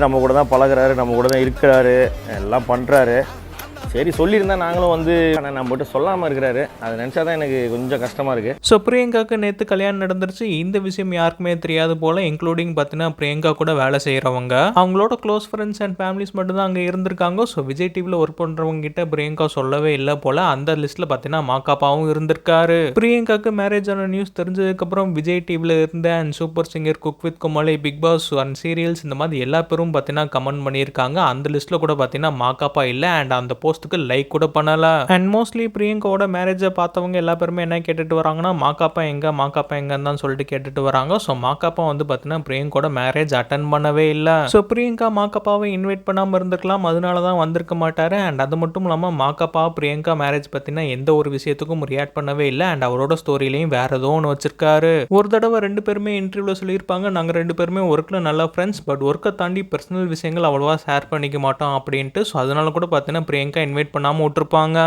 நம்ம கூட தான் பழகுறாரு, நம்ம கூட தான் இருக்கிறாரு, எல்லாம் பண்ணுறாரு. சரி சொல்லியிருந்தா நாங்களும் வந்து ஆனால் நம்மகிட்ட சொல்லாமல் இருக்கிறாரு. அதை நினச்சா தான் எனக்கு கொஞ்சம் கஷ்டமாக இருக்குது. ஸோ பிரியங்காவுக்கு நேற்று கல்யாணம் நடந்துருச்சு. இந்த விஷயம் யாருக்குமே தெரியாது போல், இன்க்ளூடிங் பார்த்தீங்கன்னா பிரியங்கா கூட வேலை செய்கிறவங்க, அவங்களோட க்ளோஸ் ஃப்ரெண்ட்ஸ் அண்ட் ஃபேமிலிஸ் மட்டும் தான் அங்கே இருந்திருக்காங்க. ஸோ விஜய் டிவியில் ஒர்க் பண்ணுறவங்க கிட்ட பிரியங்கா சொல்லவே இல்லை போல். அந்த லிஸ்ட்டில் பார்த்தீங்கன்னா மாக்காப்பாவும் இருந்திருக்காரு. பிரியங்காவுக்கு மேரேஜ் ஆன நியூஸ் தெரிஞ்சதுக்கப்புறம் விஜய் டிவியில் இருந்த and Super Singer, Cook with Comali, Bigg Boss and serials இந்த மாதிரி எல்லா பேரும் பார்த்தீங்கன்னா கமெண்ட் பண்ணியிருக்காங்க. அந்த லிஸ்ட்டில் கூட பார்த்தீங்கன்னா மாக்காப்பா இல்லை அண்ட் அந்த போஸ்ட்டுக்கு லைக் கூட பண்ணல. அண்ட் மோஸ்ட்லி பிரியங்காவோட மேரேஜை பார்த்தவங்க எல்லா பேருமே என்ன கேட்டுட்டு வராங்கன்னா, மாக்காப்பா எங்கன்னு தான் சொல்லிட்டு கேட்டுட்டு வராங்க. ஸோ மாக்காப்பா வந்து பார்த்தீங்கன்னா பிரியங்காவோட மேரேஜ் அட்டன் பண்ணவே இல்லை. ஸோ பிரியங்கா மாக்காப்பாவை இன்வைட் பண்ணாமல் இருந்திருக்கலாம், அதனால தான் வந்திருக்க மாட்டாரு. அண்ட் அது மட்டும் இல்லாமல் மாக்காப்பா பிரியங்கா மேரேஜ் பற்றினா எந்த ஒரு விஷயத்துக்கும் ரியாக்ட் பண்ணவே இல்லை. அண்ட் அவரோட ஸ்டோரியிலையும் வேற ஏதோ ஒன்று வச்சிருக்காரு. ஒரு தடவை ரெண்டு பேருமே இன்டர்வியூவில் சொல்லியிருப்பாங்க, நாங்கள் ரெண்டு பேருமே ஒர்க்கில் நல்ல ஃப்ரெண்ட்ஸ், பட் ஒர்க்கை தாண்டி பர்சனல் விஷயங்கள் அவ்வளோவா ஷேர் பண்ணிக்க மாட்டோம் அப்படின்ட்டு. ஸோ அதனால கூட பார்த்தீங்கன்னா பிரியங்கா இன்வைட் பண்ணாமல் விட்டுருப்பாங்க.